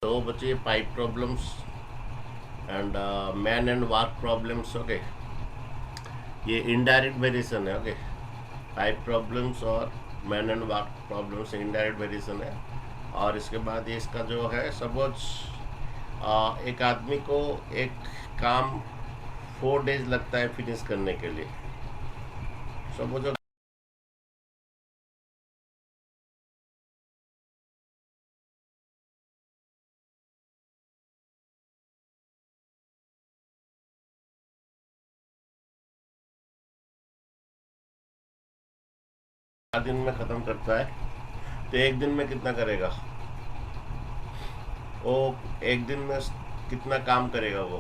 तो बच्चे pipe problems and man and work problems. Okay, ये इनडायरेक्ट वेरिएशन है। ओके, पाइप प्रॉब्लम्स और man and work problems indirect variation है। और इसके बाद ये इसका जो है सपोज एक आदमी को एक काम 4 डेज लगता है फिनिश करने के लिए। सपोज दिन में ख़त्म करता है तो एक दिन में कितना करेगा वो? एक दिन में कितना काम करेगा वो?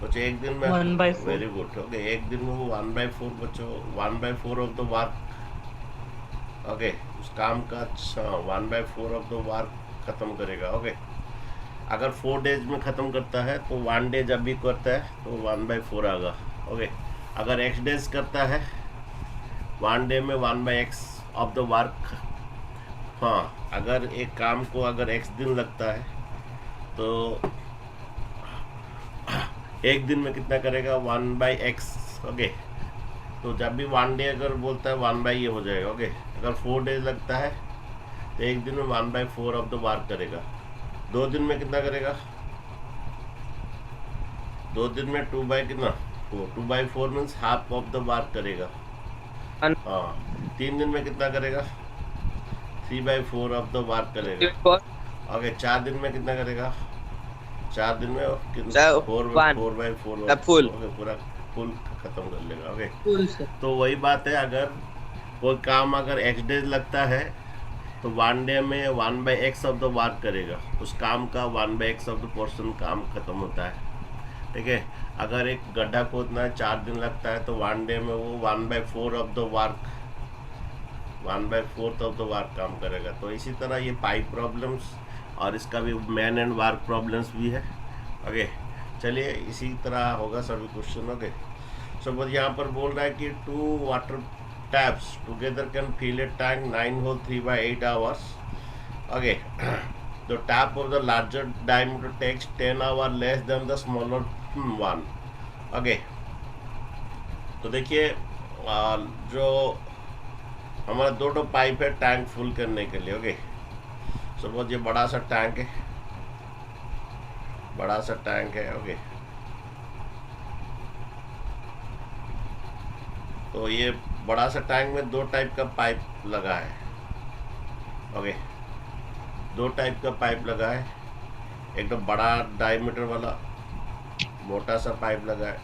बच्चों एक दिन में 1/4। Very good. ओके, एक दिन में वो 1/4 बच्चों 1/4 ऑफ द वर्क। ओके, उस काम का 1/4 ऑफ द वर्क खत्म करेगा। ओके, अगर 4 डेज में ख़त्म करता है तो 1 डे जब भी करता है तो 1/4 आएगा। ओके, अगर एक्स डेज करता है 1 डे में 1/x ऑफ द वर्क। हाँ, अगर एक काम को अगर एक्स दिन लगता है तो एक दिन में कितना करेगा? 1/x। ओके, तो जब भी 1 डे अगर बोलता है 1 ये हो जाएगा। ओके, अगर 4 डेज लगता है तो एक दिन में 1/4 ऑफ द वर्क करेगा। 2 दिन में कितना करेगा? 2 दिन में 2 कितना 2/4 means half of the work करेगा। वन हाँ, 3 दिन में कितना करेगा? 3/4 ऑफ द वर्क करेगा। फोर ओके, 4 दिन में कितना करेगा? 4 दिन में फोर वन 4/4। फुल ओके, पूरा फुल खत्म कर लेगा। ओके, फुल से। तो वही बात है, अगर कोई काम अगर एक्स डेज लगता है तो 1 डे में 1/x ऑफ द वर्क करेगा। उस काम का 1/x ऑफ द पोर्शन काम खत्म होता है। ठीक है, अगर एक गड्ढा खोदना है 4 दिन लगता है तो 1 डे में वो 1/4 of the work 1/4 of the work काम करेगा। तो इसी तरह ये पाइप प्रॉब्लम्स और इसका भी मैन एंड वर्क प्रॉब्लम्स भी है। ओके, चलिए इसी तरह होगा सभी क्वेश्चन। ओके, सो बस यहाँ पर बोल रहा है कि 2 water taps together can fill a tank 9 hole 3/8 hours. Okay, the tap of the larger diameter takes 10 hours less than the smaller one. Okay, तो देखिए जो हमारा 2 पाइप है टैंक फुल करने के लिए। ओके, सपोज ये बड़ा सा टैंक है, बड़ा सा टैंक है। ओके, तो ये बड़ा सा टैंक में 2 टाइप का पाइप लगा है। ओके, 2 टाइप का पाइप लगा है, एक तो बड़ा डायमीटर वाला मोटा सा पाइप लगा है।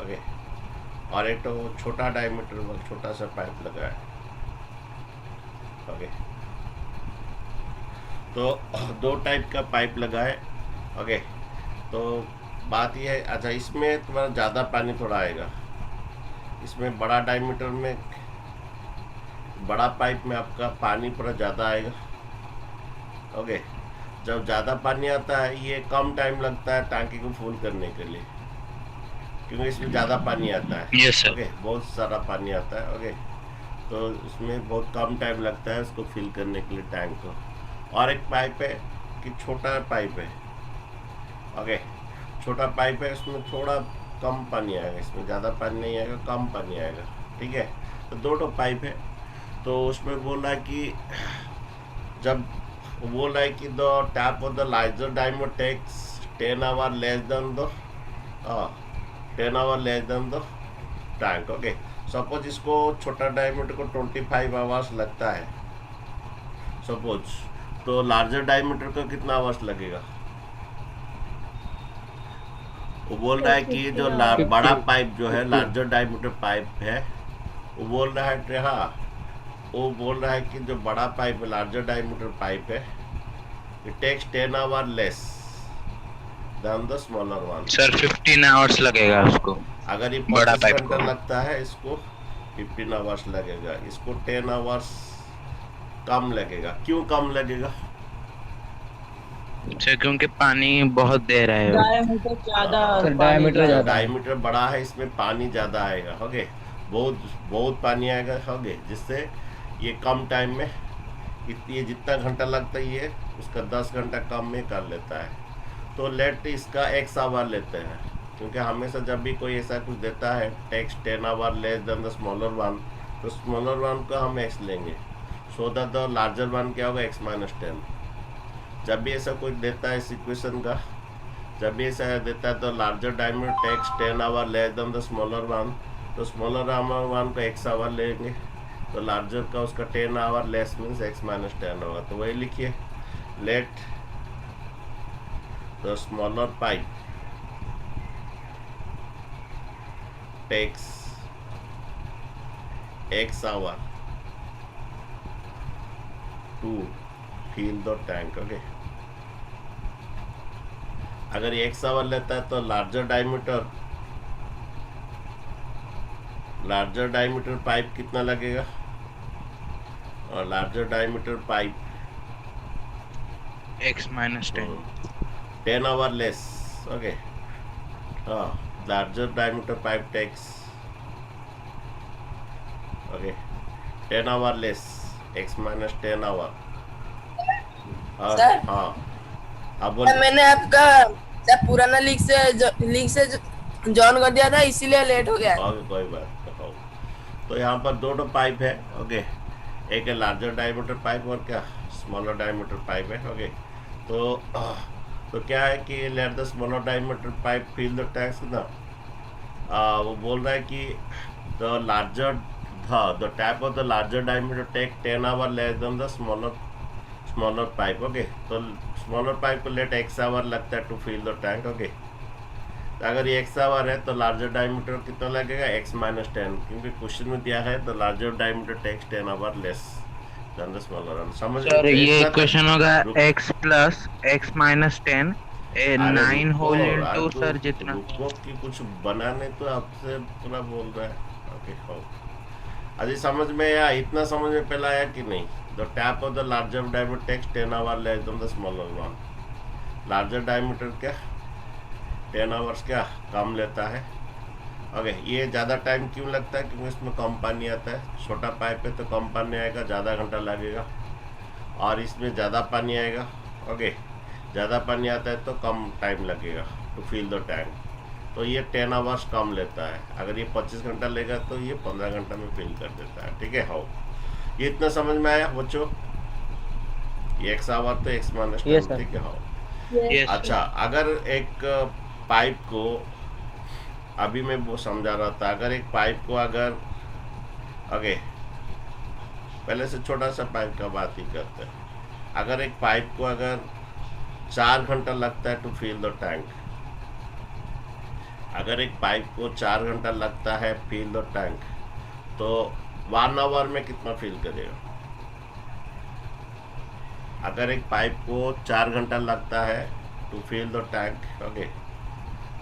ओके, और एक तो छोटा डायमीटर वाला छोटा सा पाइप लगा है। ओके, तो 2 टाइप का पाइप लगा है। ओके, तो बात यह है, अच्छा इसमें तुम्हारा ज़्यादा पानी थोड़ा आएगा। इसमें बड़ा डायमीटर में बड़ा पाइप में आपका पानी थोड़ा ज़्यादा आएगा। ओके, जब ज़्यादा पानी आता है ये कम टाइम लगता है टांकी को फुल करने के लिए, क्योंकि इसमें ज़्यादा पानी आता है। Yes sir. ओके, बहुत सारा पानी आता है। ओके, तो इसमें बहुत कम टाइम लगता है उसको फिल करने के लिए टैंक को। और एक पाइप है कि छोटा पाइप है। ओके, छोटा पाइप है, इसमें थोड़ा कम पानी आएगा, इसमें ज़्यादा पानी नहीं आएगा, कम पानी आएगा। ठीक है, तो 2 पाइप है। तो उसमें बोल रहा है कि जब बोल रहा है कि the tap of the larger diameter takes 10 hour less than the 10 hour less than the tank. Okay, suppose इसको छोटा डायमीटर को 25 आवर्स लगता है सपोज, तो लार्जर डायमीटर को कितना आवर्स लगेगा? वो बोल रहा है कि जो बड़ा पाइप जो है लार्जर डायमीटर पाइप है, वो बोल रहा है कि हाँ, वो बोल रहा है कि जो बड़ा पाइप है लार्जर डायमीटर पाइप है it takes 10 hour less than the smaller one. Sir 15 hours लगेगा उसको। अगर ये बड़ा 25 पाइप घंटा को। लगता है इसको 15 आवर्स लगेगा, इसको 10 आवर्स कम लगेगा। क्यों कम लगेगा? सर क्योंकि पानी बहुत दे रहे हो। डायमीटर ज्यादा सर पानी डायमीटर जो जाएगा। ज़्यादा है। डायमीटर बड़ा है इसमें पानी ज़्यादा आएगा। ओके, बहुत बहुत पानी आएगा। ओके, जिससे ये कम टाइम में ये जितना घंटा लगता है ये उसका 10 घंटा कम में कर लेता है। तो लेट इसका x आवर लेते हैं, क्योंकि हमेशा जब भी कोई ऐसा कुछ देता है text 10 hour less than the smaller one, तो स्मॉलर वन को हम x लेंगे, so that the larger one क्या होगा x माइनस 10। जब भी ऐसा कुछ देता है इस इक्वेशन का, जब भी ऐसा देता है तो larger diameter takes 10 hour less than the smaller one, तो स्मॉलर वन को x आवर लेंगे, तो लार्जर का उसका 10 hour less means x minus 10 होगा। तो वही लिखिए, let the smaller pipe takes x hour to fill the tank. Okay, अगर ये x आवर लेता है तो लार्जर डायमीटर पाइप कितना लगेगा, और larger diameter pipe x minus 10 10 hour less. Okay, हाँ, larger diameter pipe takes okay 10 hour less x minus 10 hour. Sir? हाँ, अब सर, मैंने आपका सर पुराना लिंक से जॉइन कर दिया था, इसीलिए लेट हो गया। ओके, कोई बात नहीं। तो यहाँ पर दो पाइप है। ओके, एक है लार्जर डायमीटर पाइप और क्या स्मॉलर डायमीटर पाइप है। ओके, तो क्या है कि let the smaller diameter pipe fill the tanks ना, वो बोल रहा है कि the tap of the larger diameter take 10 hour less than the smaller pipe. Okay, तो स्मॉलर पाइप को लेट x आवर लगता है to fill the tank. Okay, तो अगर ये x आवर है तो लार्जर डायमीटर कितना लगेगा x माइनस 10, क्योंकि क्वेश्चन में दिया है तो larger diameter takes 10 hour less than the smaller one. समझ सर ये इतना इक्वेशन होगा रुक- x प्लस x माइनस 10 अरे 9 रुको, होल अरे इंटू तो सर जितना रुको कि कुछ बनाने तो आपसे पूरा बोल रहा है। ओके, हो अभी समझ में आया, इतना समझ में पहले आया कि नहीं। The tap of the larger diameter takes 10 hour less than the smaller one. Larger diameter क्या 10 आवर्स क्या कम लेता है। ओके, ये ज़्यादा टाइम क्यों लगता है, क्योंकि इसमें कम पानी आता है। छोटा पाइप है तो कम पानी आएगा, ज़्यादा घंटा लगेगा, और इसमें ज़्यादा पानी आएगा। ओके, ज़्यादा पानी आता है तो कम टाइम लगेगा टू फिल द टैंक। तो ये 10 आवर्स कम लेता है। अगर ये 25 घंटा लेगा तो ये 15 घंटा में फिल कर देता है। ठीक है, हाउ ये इतना समझ में आया बच्चों? ये x आवर तो x माइनस 10। ठीक है, हाउ yes अच्छा, अगर एक पाइप को अभी मैं वो समझा रहा था, अगर एक पाइप को अगर ओके पहले से छोटा सा पाइप का बात ही करते हैं। अगर एक पाइप को अगर 4 घंटा लगता है टू फिल द टैंक, अगर एक पाइप को 4 घंटा लगता है फिल द टैंक, तो 1 आवर में कितना फिल करेगा? अगर एक पाइप को 4 घंटा लगता है to fill the tank, okay,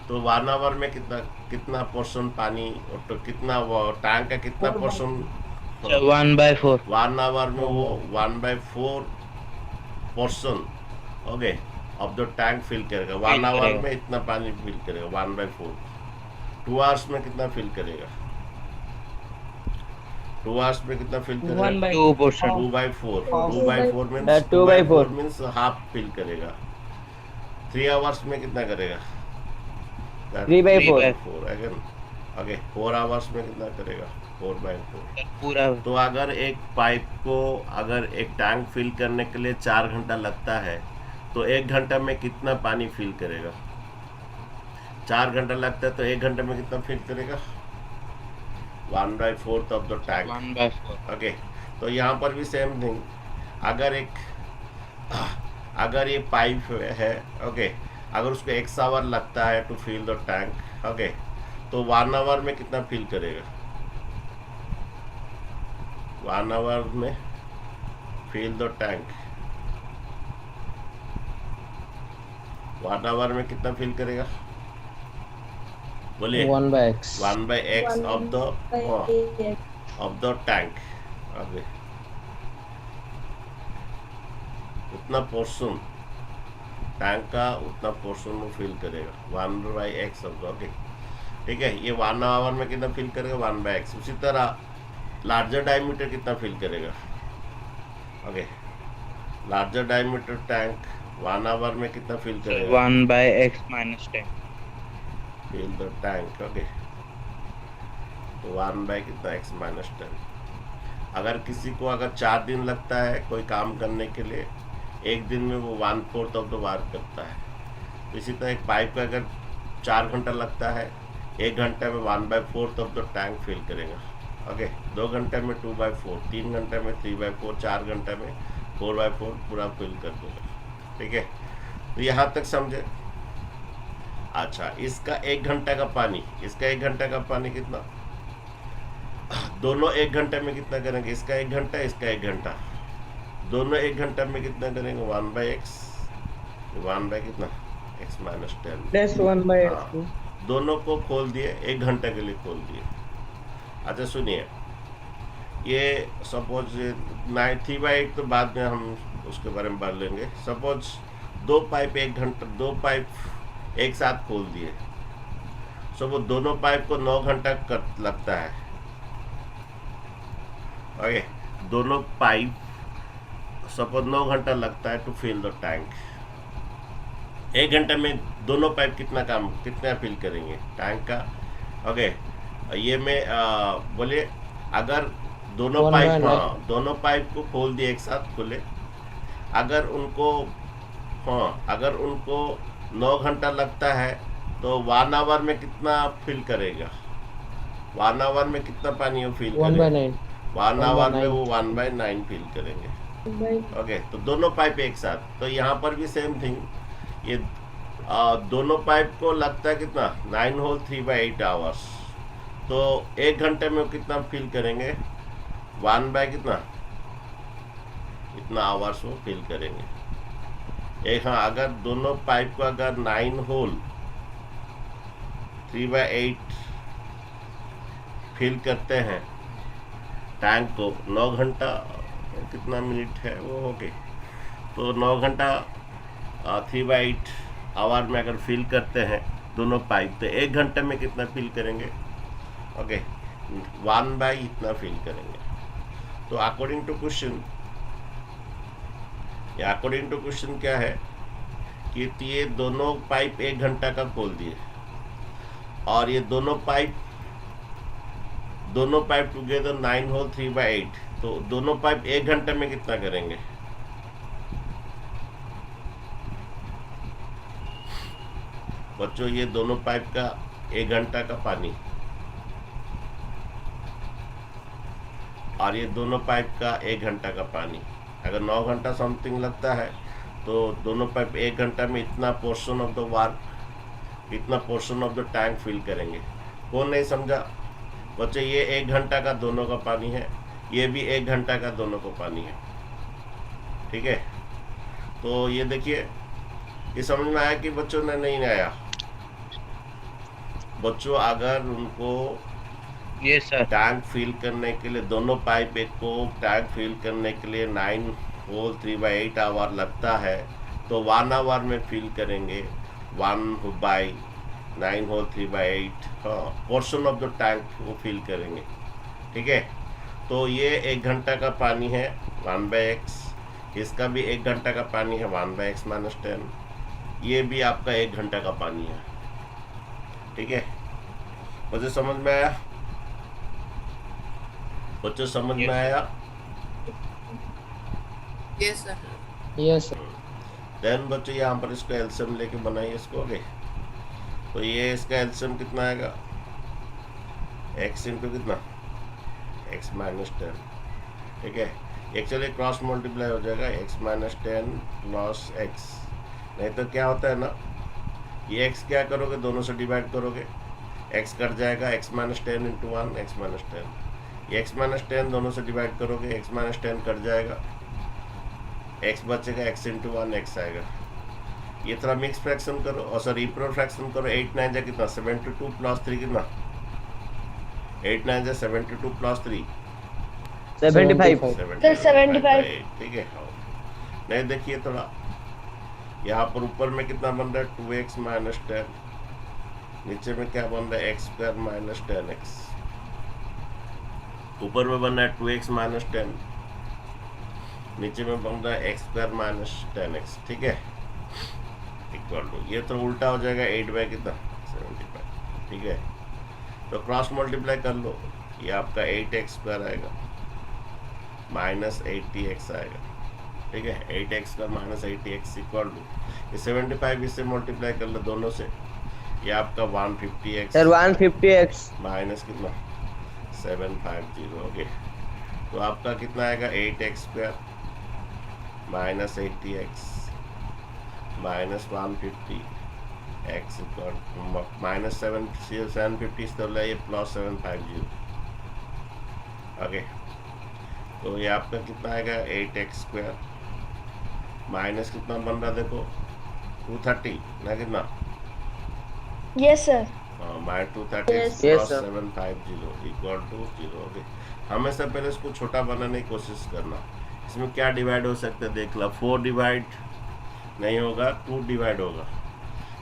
तो 1 आवर में कितना पोर्शन पानी, तो कितना वो टैंक का कितना पोर्शन 1/4 1 आवर में वो 1/4 portion okay of the tank fill करेगा। 1 आवर में इतना पानी फिल करेगा 1/4। 2 आवर्स में कितना फिल करेगा? 2 आवर्स में कितना फिल करेगा? 2%। 2/4। हाँ। 2/4 मीन्स 2/4 मीन्स हाफ फिल करेगा। 3 आवर्स में कितना करेगा? 3/4 अगेन ओके 4 आवर्स में कितना करेगा? 4/4। पूरा तो अगर एक पाइप को अगर एक टैंक फिल करने के लिए 4 घंटा लगता है, तो 1 घंटा में कितना पानी फिल करेगा? 4 घंटा लगता है तो 1 घंटे में कितना फिल करेगा? 1/4 ऑफ द टैंक। 1/4 ओके, तो यहाँ पर भी सेम थिंग, अगर ये पाइप है ओके, अगर उसको 1 आवर लगता है to fill the tank okay, तो 1 आवर में कितना फिल करेगा? 1 आवर में फिल द टैंक 1 आवर में कितना फिल करेगा? बोलिए। 1/x 1/x of the tank okay, उतना पोर्शन टैंक का उतना पोर्शन में फिल करेगा 1/x ऑफ द ओके। ठीक है, ये 1 आवर में कितना फिल करेगा? 1/x। उसी तरह लार्जर डायमीटर कितना फिल करेगा? Okay, larger diameter tank 1 hour में कितना फिल करेगा? 1 by x minus 10. Fill the tank. Okay, तो 1 बाय कितना x माइनस 10। अगर किसी को अगर 4 दिन लगता है कोई काम करने के लिए, एक दिन में वो 1/4 ऑफ द वर्क करता है। तो इसी तरह एक पाइप का अगर 4 घंटा लगता है, 1 घंटे में 1/4 ऑफ द टैंक फिल करेगा। ओके, 2 घंटे में 2/4, 3 घंटे में 3/4, 4 घंटे में 4/4 पूरा फिल कर देगा। ठीक है, तो यहाँ तक समझे। अच्छा, इसका 1 घंटा का पानी, इसका 1 घंटा का पानी कितना? दोनों 1 घंटे में कितना करेंगे? इसका 1 घंटा, इसका 1 घंटा, दोनों 1 घंटे में कितना करेंगे? 1/x, 1 बाय कितना? x माइनस 10 प्लस 1 by हाँ, x2। दोनों को खोल दिए, 1 घंटे के लिए खोल दिए। अच्छा सुनिए, ये सपोज 3/8 तो बाद में हम उसके बारे में बात लेंगे। सपोज 2 पाइप 1 घंटा, 2 पाइप एक साथ खोल दिए, सो वो दोनों पाइप को 9 घंटा लगता है। ओके, दोनों पाइप सपोज 9 घंटा लगता है टू फिल द टैंक। 1 घंटे में दोनों पाइप कितना फिल करेंगे टैंक का? ओके, ये में बोलिए अगर दोनों पाइप, हाँ दोनों पाइप को खोल दिए, एक साथ खोले, अगर उनको 9 घंटा लगता है तो 1 आवर में कितना फिल करेगा? 1 आवर में कितना पानी वो फिल करेगा? 1 आवर में वो 1/9 फिल करेंगे। ओके, तो दोनों पाइप एक साथ। तो यहाँ पर भी सेम थिंग, ये दोनों पाइप को लगता है कितना? 9 होल 3/8 आवर्स। तो 1 घंटे में वो कितना फिल करेंगे? 1 बाय कितना? इतना आवर्स वो फिल करेंगे। एक हाँ, अगर दोनों पाइप को अगर 9 होल 3/8 फिल करते हैं टैंक को, 9 घंटा कितना मिनट है वो? ओके, तो 9 घंटा 3/8 आवर में अगर फिल करते हैं दोनों पाइप, तो 1 घंटे में कितना फिल करेंगे? ओके, 1 बाय इतना फिल करेंगे। तो अकॉर्डिंग टू क्वेश्चन क्या है कि ये दोनों पाइप 1 घंटा का खोल दिए, और ये दोनों पाइप टुगेदर 9 होल 3/8, तो दोनों पाइप 1 घंटे में कितना करेंगे? बच्चों, ये दोनों पाइप का 1 घंटा का पानी, और ये दोनों पाइप का 1 घंटा का पानी, अगर 9 घंटा समथिंग लगता है तो दोनों पाइप 1 घंटा में इतना पोर्शन ऑफ द वर्क, इतना portion of the tank fill करेंगे। कौन नहीं समझा? बच्चे, ये 1 घंटा का दोनों का पानी है, ये भी 1 घंटा का दोनों का पानी है। ठीक है, तो ये देखिए, ये समझ में आया कि बच्चों ने नहीं आया? बच्चों, अगर उनको Yes sir. टैंक फिल करने के लिए, दोनों पाइप एक को टैंक फिल करने के लिए 9 होल 3/8 आवर लगता है, तो 1 आवर में फिल करेंगे 1 बाय 9 होल 3/8, हाँ, पोर्शन ऑफ द टैंक वो फिल करेंगे। ठीक है, तो ये 1 घंटा का पानी है 1/x, इसका भी 1 घंटा का पानी है 1/x माइनस 10, ये भी आपका 1 घंटा का पानी है। ठीक है, मुझे समझ में आया? बच्चों समझ में आया? Yes sir. यस देन बच्चों, यहाँ पर इसको एलसीएम लेके बनाइए इसको। ओके, तो ये इसका एलसीएम कितना आएगा? x इंटू कितना? x minus 10। ठीक है, एक्चुअली क्रॉस मल्टीप्लाई हो जाएगा, x माइनस 10 प्लस x। नहीं तो क्या होता है ना, ये x क्या करोगे, दोनों से डिवाइड करोगे, x कट जाएगा, x minus 10 into 1 x minus 10, ये x माइनस 10 दोनों से डिवाइड करोगे, x माइनस 10 कट जाएगा, x बचेगा, x इंटू 1 x आएगा। ये थोड़ा मिक्स फ्रैक्शन करो, और सॉरी इम्प्रोव फ्रैक्शन करो। 8 9 जा कितना? 72 प्लस 3 कितना? 8 9 जा 72 प्लस 3 75। 75। ठीक है, नहीं देखिए थोड़ा, यहाँ पर ऊपर में कितना बन रहा है? 2x माइनस 10, नीचे में क्या बन रहा है? x square minus 10x। ऊपर में बन रहा है 2x माइनस 10, नीचे में बन रहा है एक्स स्क्वायर माइनस 10x, ठीक है, इक्वल टू, ये तो उल्टा हो जाएगा 8 बाई कितना 75, ठीक है। तो क्रॉस मल्टीप्लाई कर लो, ये आपका 8x स्क्वायर आएगा माइनस 80x आएगा, ठीक है, 8x का माइनस 80x इक्वल टू, ये 75 इससे मल्टीप्लाई कर लो दोनों से, ये आपका 150x सर 150x माइनस कितना 750, ओके। तो आपका कितना आएगा 8x square minus 80x minus 150x equal minus 750 तो ये प्लस 750, ओके। तो ये आपका कितना आएगा 8x स्क्वायर माइनस कितना बन रहा देखो 230 ना कितना, yes sir. Minus 230 Yes, plus sir. 750 equal to 0, okay. हमेशा पहले इसको छोटा बनाने की कोशिश करना। इसमें क्या डिवाइड हो सकता है देख लो, 4 डिवाइड नहीं होगा, 2 डिवाइड होगा।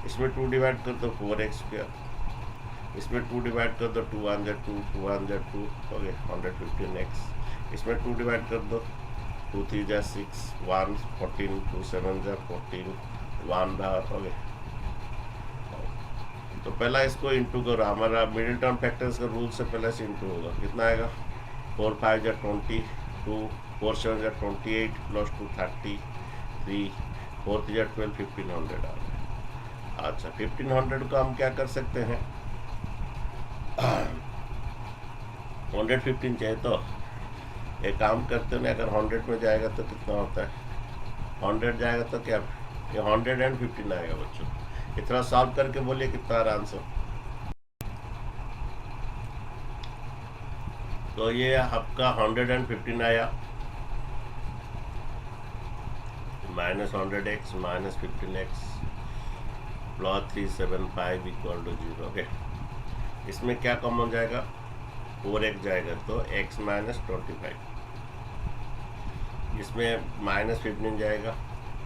इसमें 2 डिवाइड कर दो 4x स्क्वायर, इसमें 2 डिवाइड कर दो 2 1 2 2 1 2, ओके 115x। इसमें 2 डिवाइड कर दो 2 3 6 1 14 2 7 14 1 बार, ओके। तो पहला इसको इंटू करो, हमारा मिडिल टर्म फैक्टर्स का रूल से पहले से इंटू होगा, कितना आएगा 4 5 20 2 4 7 28 प्लस 2 33 4 3 12 1500 आ गया। अच्छा 1500 को हम क्या कर सकते हैं 115 चाहिए तो एक काम करते हैं, अगर 100 में जाएगा तो कितना होता है 100 जाएगा तो क्या ये 115 आएगा बच्चों। इतना सॉल्व करके बोलिए कितना आ रहा आंसर। तो ये आपका 115 आया minus 100x minus 15x plus 375 equal to 0, okay. इसमें क्या कम हो जाएगा 4x जाएगा तो x माइनस 25, इसमें माइनस 15 जाएगा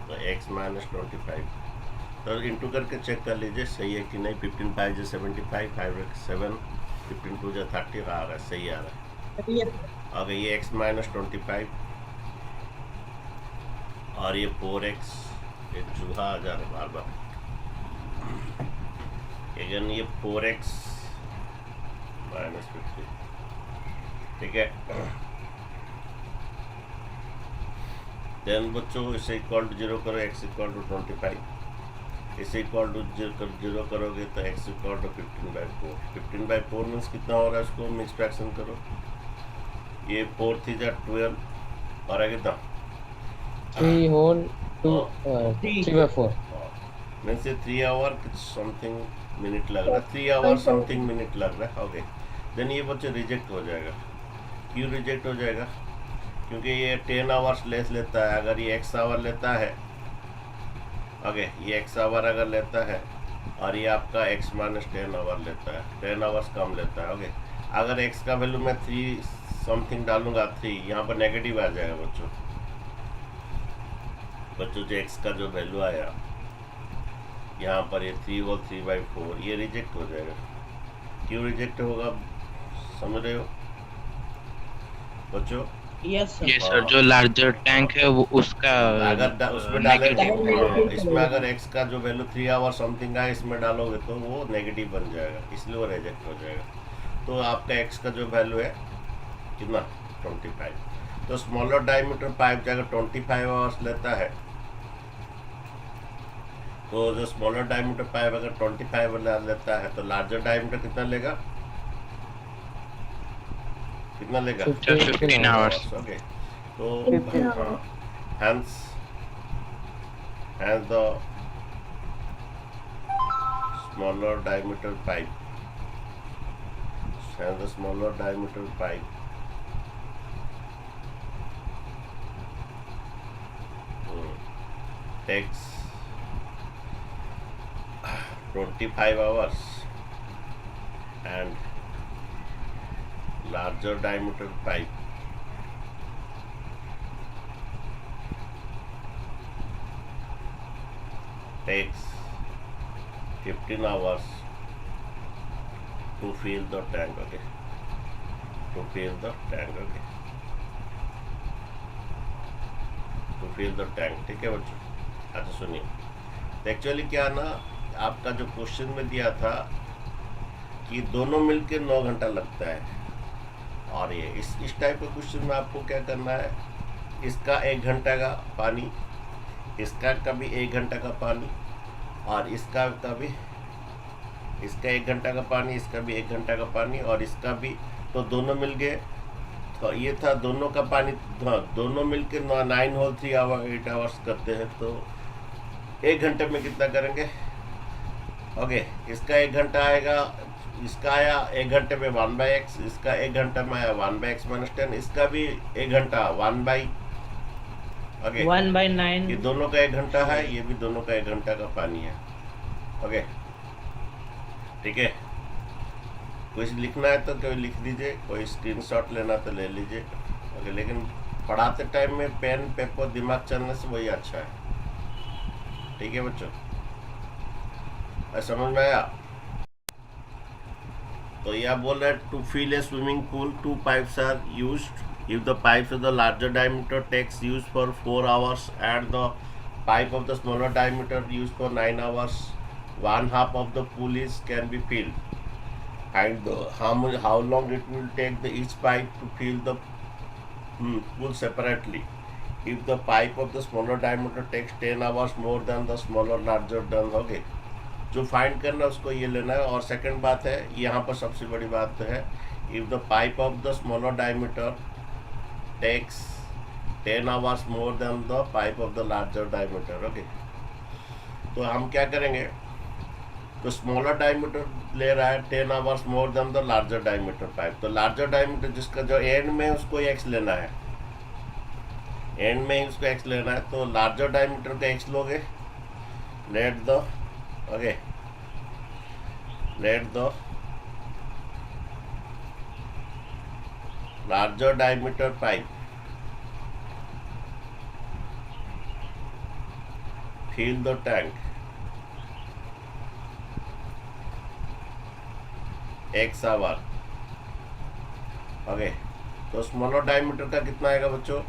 तो x माइनस 25। तो इंटू करके चेक कर लीजिए सही है कि नहीं। 15 5 75 5 7 15 2 30 आ रहा है, सही आ रहा है। अगर ये x माइनस 25 और ये 4x, ये चूहा आ जा रहा है बार बार, अगेन ये 4x माइनस 50, ठीक है। देन बच्चों इसे इक्वल टू 0 करो, x इक्वल टू 25, इसे इक्वल टू 0 करोगे तो x इक्वल टू 15/4। 15/4 मीन्स कितना हो रहा है, इसको मिक्स फ्रैक्शन करो, ये 4 3 12 और आगे कितना 3 whole 2 3/4 मीन्स ये 3 आवर समथिंग मिनट लग रहा है, 3 आवर समथिंग मिनट लग रहा है, ओके। देन ये बच्चे रिजेक्ट हो जाएगा। क्यों रिजेक्ट हो जाएगा, क्योंकि ये 10 आवर्स लेस लेता है। अगर ये x आवर लेता है, ओके, ये x आवर अगर लेता है और ये आपका x माइनस 10 आवर लेता है, 10 आवर्स कम लेता है, ओके। अगर x का वैल्यू मैं 3 समथिंग डालूंगा 3, यहाँ पर नेगेटिव आ जाएगा बच्चों। जो x का जो वैल्यू आया यहाँ पर ये 3 और 3/4 ये रिजेक्ट हो जाएगा। क्यों रिजेक्ट होगा समझ रहे हो बच्चों? ये सर जो लार्जर टैंक है वो उसका अगर उसमें negative इसमें अगर x का जो वैल्यू 3 आवर समथिंग है इसमें डालोगे तो वो नेगेटिव बन जाएगा, इसलिए वो रिजेक्ट हो जाएगा। तो आपका x का जो वैल्यू है कितना 25, तो स्मॉलर डायमीटर पाइप अगर 25 आवर्स लेता है तो जो स्मॉलर डायमीटर पाइप अगर 25 लेता है तो लार्जर डायमीटर कितना लेगा, कितना लेगा 15 आवर्स। ओके। तो hence the smaller diameter pipe, takes 25 hours and larger diameter pipe takes 15 hours to fill the tank, okay, to fill the tank, okay। Fill the tank. ठीक है बच्चों, अच्छा सुनिए, तो एक्चुअली क्या ना, आपका जो क्वेश्चन में दिया था कि दोनों मिलके 9 घंटा लगता है, और ये इस टाइप के क्वेश्चन में आपको क्या करना है, इसका 1 घंटा का पानी, इसका का भी 1 घंटा का पानी, और इसका का भी, इसका 1 घंटा का पानी, इसका भी 1 घंटा का पानी, और इसका भी, तो दोनों मिल गए, तो ये था दोनों का पानी, हाँ दोनों मिलके 9 होल 3 आवर 8 आवर्स करते हैं, तो 1 घंटे में कितना करेंगे। ओके, इसका 1 घंटा आएगा, इसका आया 1 घंटे में 1/x, इसका 1 घंटा में आया 1/x - 10, इसका भी 1 घंटा 1/, ओके 1/9 ये दोनों का 1 घंटा है, ये भी दोनों का 1 घंटा का पानी है। ओके ठीक है, कुछ लिखना है तो कोई लिख दीजिए, कोई स्क्रीनशॉट लेना तो ले लीजिए। ओके, लेकिन पढ़ाते टाइम में पेन पेपर दिमाग चलने से वही अच्छा है। ठीक है बच्चों, समझ में आया। तो यह बोल रहा है to fill a swimming pool 2 pipes are used if the pipes of the larger diameter takes use for 4 hours and the pipe of the smaller diameter use for 9 hours, 1/2 of the pool is can be filled, and how long it will take the each pipe to fill the pool separately. If the pipe of the smaller diameter takes 10 hours more than the smaller larger done, okay, जो find करना है उसको ये लेना है। और second बात है, यहाँ पर सबसे बड़ी बात है, if the pipe of the smaller diameter takes 10 hours more than the pipe of the larger diameter, okay तो हम क्या करेंगे, तो स्मॉलर डायमीटर ले रहा है 10 hours more than the larger diameter pipe, तो लार्जर डायमीटर जिसका जो एंड में उसको एक्स लेना है, एंड में ही उसको एक्स लेना है, तो लार्जर डायमीटर का एक्स लोगे, let the okay let the larger diameter pipe fill the tank x hour. Okay, तो स्मॉलर डायमीटर का कितना आएगा बच्चों,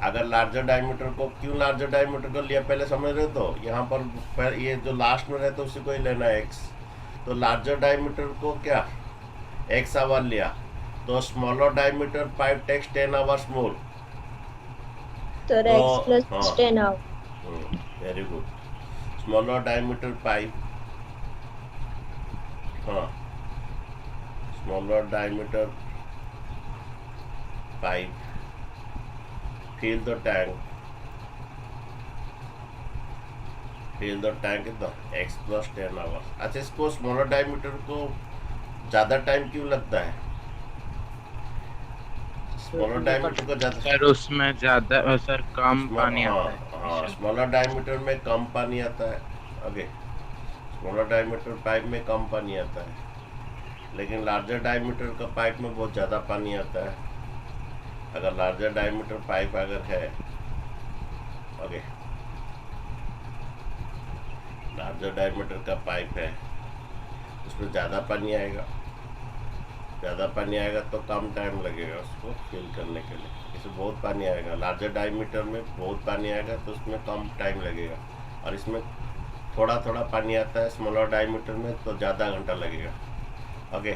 अगर लार्जर डायमीटर को, क्यों लार्जर डायमीटर को लिया पहले समझ रहे हो, तो यहाँ पर ये जो लास्ट में रहता है उसी को ही लेना है x, तो लार्जर डायमीटर को क्या x आवर लिया, तो smaller diameter pipe takes 10 hours more, तो x plus 10 hours. Very good, smaller diameter pipe, हाँ smaller diameter pipe fill the tank कितना x plus 10 hours। अच्छा, इसको स्मॉलर डायमीटर को ज़्यादा टाइम क्यों लगता है, स्मॉलर डायमीटर को ज़्यादा, सर उसमें ज्यादा सर कम पानी आता है। हाँ स्मॉलर डायमीटर में कम पानी आता है। ओके, स्मॉलर डायमीटर पाइप में कम पानी आता है, लेकिन लार्जर डायमीटर का पाइप में बहुत ज़्यादा पानी आता है। अगर लार्जर डायमीटर पाइप अगर है, ओके लार्जर डायमीटर का पाइप है, उसमें ज़्यादा पानी आएगा, ज़्यादा पानी आएगा तो कम टाइम लगेगा उसको फिल करने के लिए। इसमें बहुत पानी आएगा, लार्जर डायमीटर में बहुत पानी आएगा तो उसमें कम टाइम लगेगा, और इसमें थोड़ा थोड़ा पानी आता है स्मॉलर डायमीटर में तो ज़्यादा घंटा लगेगा। ओके,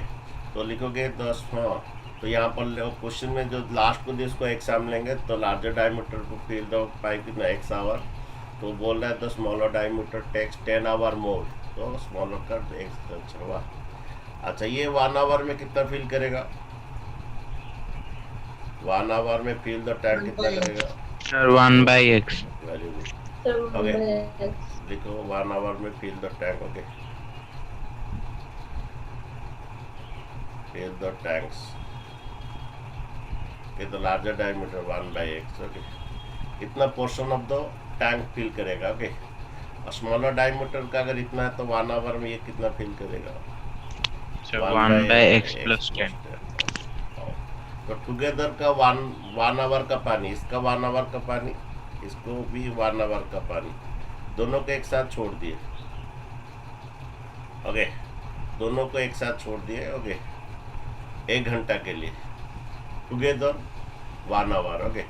तो लिखोगे 10, हाँ तो यहाँ पर क्वेश्चन में जो लास्ट को जिसको एग्जाम लेंगे, तो लार्जर डायमीटर को फिल द पाइप कितना x आवर, तो बोल रहा है the smaller diameter takes 10 hour more, तो स्मॉलर का x। अच्छा वाह, अच्छा ये 1 hour में कितना फिल करेगा, 1 hour में फिल द टैंक कितना करेगा sir 1/x। Very good, So Okay. x. लिखो 1 hour में fill the tank. Okay, fill the tanks के the larger diameter 1/x। Okay, इतना portion of the tank fill करेगा। ओके, और स्मॉलर डायमीटर का अगर इतना है तो 1 hour में ये कितना फिल करेगा, सर 1/x plus 10। तो टुगेदर का 1 hour का पानी, इसका 1 hour का पानी, इसको भी 1 hour का पानी, दोनों को एक साथ छोड़ दिए। ओके, दोनों को एक साथ छोड़ दिए। ओके, 1 घंटा के लिए, टुगेदर 1 hour। ओके,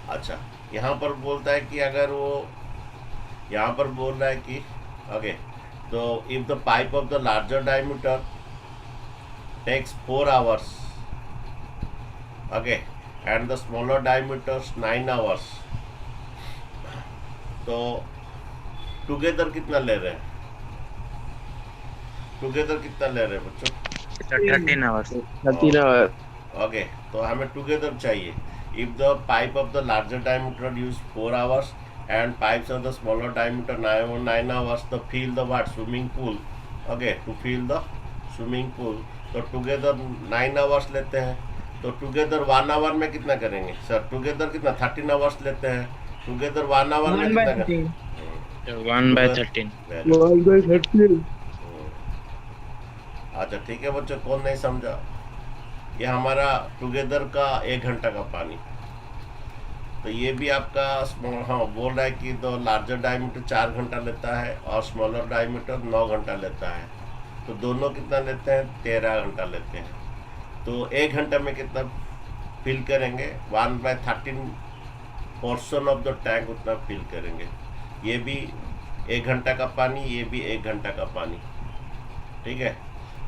अच्छा यहाँ पर बोलता है कि अगर वो यहाँ पर बोल रहा है कि ओके, तो if the pipe of the larger diameter takes 4 hours, okay, and the smaller diameters 9 hours, तो टुगेदर कितना ले रहे हैं? टुगेदर कितना ले रहे हैं बच्चों? 13 आवर्स। 13 hours. ओके, तो हमें टुगेदर चाहिए। If the pipe of the larger diameter use 4 hours and pipes of the smaller diameter 9 hours, तो fill the what swimming pool, okay, to fill the swimming pool, तो together 9 hours लेते हैं। तो together 1 hour में कितना करेंगे sir? Together कितना 13 hours लेते हैं, टुगेदर 1 आवर में कितना करेंगे? 1/13। अच्छा ठीक है बच्चों, कौन नहीं समझा? ये हमारा टुगेदर का 1 घंटा का पानी। तो ये भी आपका हाँ बोल रहा है कि तो लार्जर डायमीटर 4 घंटा लेता है और स्मॉलर डायमीटर 9 घंटा लेता है, तो दोनों कितना लेते हैं? 13 घंटा लेते हैं। तो 1 घंटा में कितना फिल करेंगे? 1/13 पोर्शन ऑफ द टैंक उतना फिल करेंगे। ये भी 1 घंटा का पानी, ये भी 1 घंटा का पानी, ठीक है।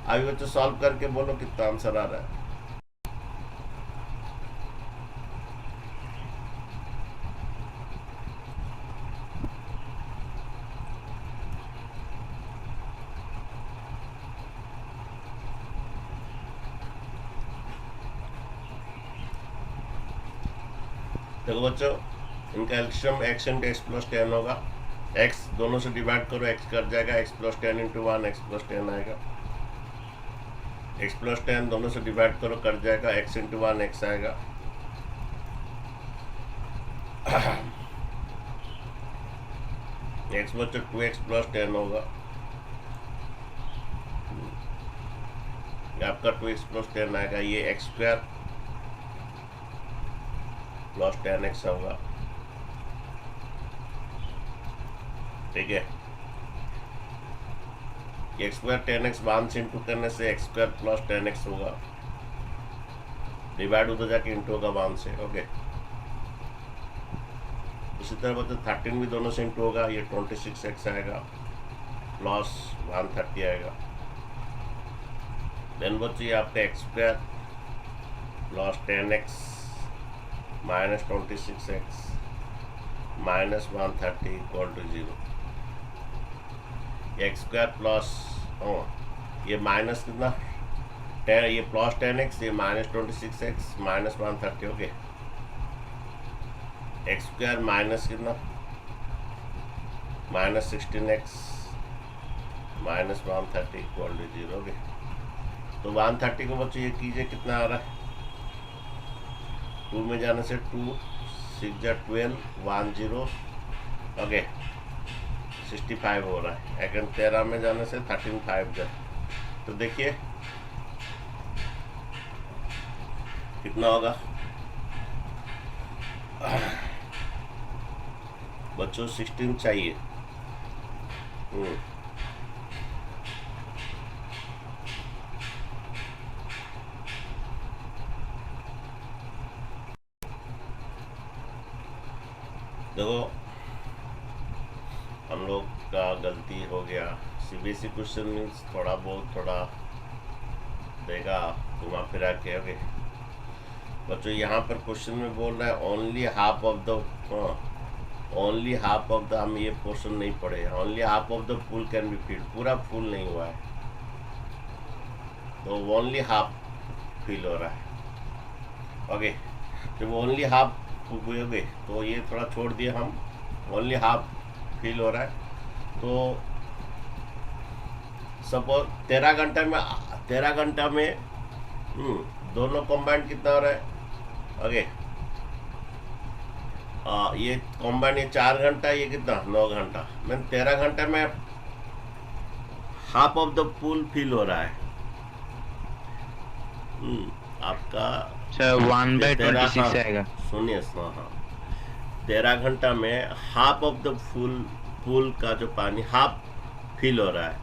अभी बच्चों सॉल्व करके बोलो कितना आंसर आ रहा है। देखो बच्चों, इनका एल्शियम x इंटू एक्स प्लस 10 होगा। x दोनों से डिवाइड करो, x कट जाएगा, x plus 10 into 1 x plus 10 आएगा। x प्लस 10 दोनों से डिवाइड करो, कट जाएगा, x इंटू 1 x आएगा। x बच्चों 2x प्लस 10 होगा, आपका 2x प्लस 10 आएगा। ये x स्क्वायर प्लस 10x होगा, ठीक है। एक्स स्क्वायर 10x 1 से इंटू करने से x स्क्वायर प्लस 10x होगा, डिवाइड उधर जाके इंटू होगा 1 से, ओके। इसी तरह बच्चों 13 भी दोनों से इंटू होगा, ये 26x आएगा प्लस 130 आएगा। देन बच्चों ये आपका x square plus 10x minus 26x minus 130 equal to 0। X square plus ये माइनस कितना 10, ये प्लस 10x, ये minus 26x minus 130, okay. X square minus कितना minus 16x minus 130 equal to 0, okay. तो 130 को बच्चों ये कीजिए कितना आ रहा है? 2 में जाने से 2 6 जा 12 1 0, ओके, 65 हो रहा है। अगर 13 में जाने से 13 5 जा, तो देखिए कितना होगा बच्चों? 16 चाहिए। देखो हम लोग का गलती हो गया। सीबीएसई क्वेश्चन मीन्स थोड़ा देगा घुमा फिरा के, ओके। बच्चों यहाँ पर क्वेश्चन में बोल रहा है ओनली हाफ ऑफ द हम ये पोर्शन नहीं पढ़े, only half of the pool can be field, पूरा फुल नहीं हुआ है, तो ओनली हाफ फील हो रहा है, ओके। जब ओनली हाफ हुए तो ये थोड़ा छोड़ दिए हम, ओनली हाफ फील हो रहा है। तो सपोज 13 घंटा में दोनों कॉम्बाइंड कितना हो रहा है, ओके। ये कॉम्बाइंड ये 4 घंटा, ये कितना 9 घंटा, मैं 13 घंटा में half of the pool feel हो रहा है। आपका सर 1/26 आएगा। सुनिए, हाँ 13 घंटा में हाफ ऑफ द पूल का जो पानी हाफ फील हो रहा है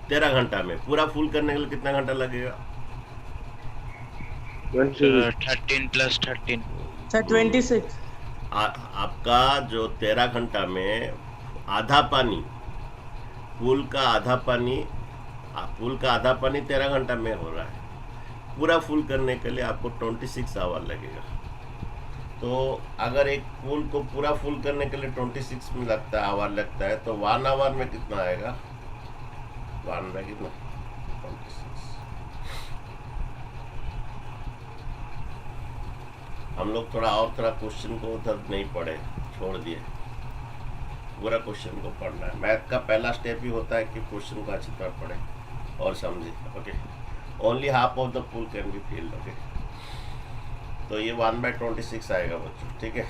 13 घंटा में। पूरा फुल करने के लिए कितना घंटा लगेगा? 13 + 13 सर 26। आपका जो 13 घंटा में आधा पानी, पूल का आधा पानी 13 घंटा में हो रहा है। पूरा फुल करने के लिए आपको 26 आवर लगेगा। तो अगर एक पूल को पूरा फुल करने के लिए 26 में आवर लगता है, तो 1 आवर में कितना आएगा? 1 में कितना? 26। हम लोग थोड़ा क्वेश्चन को उधर नहीं पढ़े, छोड़ दिए। पूरा क्वेश्चन को पढ़ना है। मैथ का पहला स्टेप ही होता है कि क्वेश्चन को अच्छी तरह पढ़े और समझे। Okay, only half of the pool can be filled. Okay, तो ये 1/26 आएगा बच्चों, ठीक है।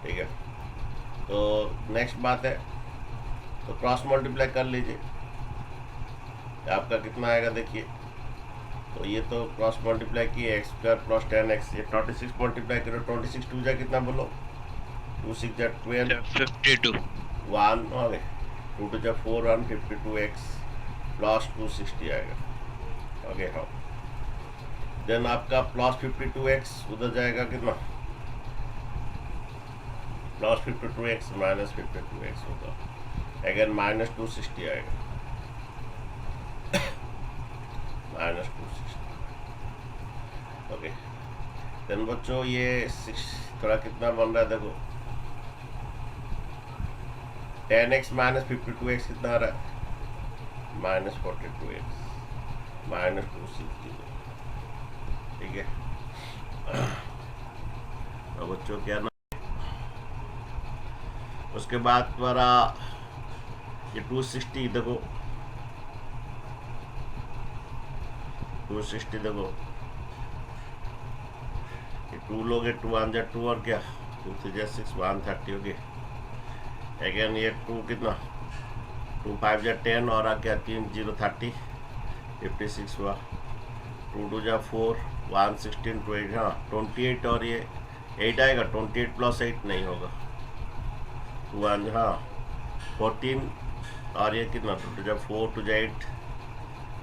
ठीक है, तो नेक्स्ट बात है, तो क्रॉस मल्टीप्लाई कर लीजिए। आपका कितना आएगा देखिए, तो ये तो क्रॉस मल्टीप्लाई किए x² + 10x, ये 26 मल्टीप्लाई करो, 26 2 जा कितना बोलो? 2 6 जा 12, 52 1 हो गए, 2 2 जा 4 1 52x प्लस 260 आएगा। ओके, हाँ। देन आपका प्लस 52x उधर जाएगा कितना? प्लस 52x माइनस 52x होगा, अगेन माइनस 260 आएगा, माइनस 260। ओके, देन बच्चों ये 6 थोड़ा कितना बन रहा है देखो, 10x माइनस 52x कितना आ रहा है? Minus 42x minus 260। ठीक है, तो बच्चों क्या ना, उसके बाद द्वारा ये 260 देखो, 260 देखो, ये 2 लोगे, 2 1 जा 2 और क्या 2 3 जा 6 130 हो गए। अगेन ये 2 कितना, 2 5 जा 10 और आ गया 3 0 30 56 हुआ, 2 2 जा 4 1 16 2 8, हाँ 28 और ये 8 आएगा, 28 + 8 नहीं होगा, 1 हाँ 14 और ये कितना 2 2 जा 4 2 जा 8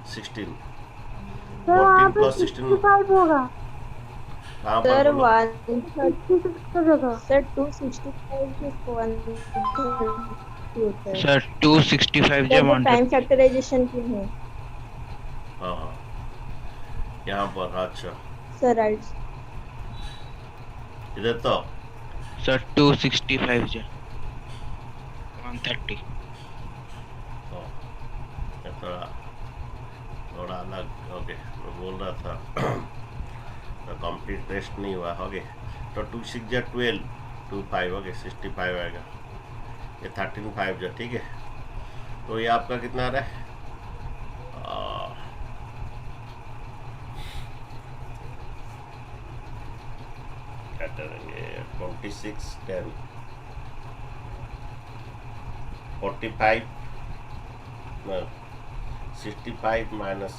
16, 14 + 16 होगा हाँ सर। पर बोलो। 136 सर 265 के 130 होता है सर 265 सर, वो जब टाइम फैक्टराइजेशन की है हाँ हाँ यहाँ पर, अच्छा सर, राइट। इधर तो सर 265 जब 130। हाँ, ये थोड़ा अलग। ओके, मैं बोल रहा था तो कंप्लीट टेस्ट नहीं हुआ। ओके, तो 2 6 जा 12 2 5 ओके 65 आएगा, ये 13 5 जा, ठीक है। तो ये आपका कितना आ रहा है? क्या करेंगे, 26 10 45 65 माइनस,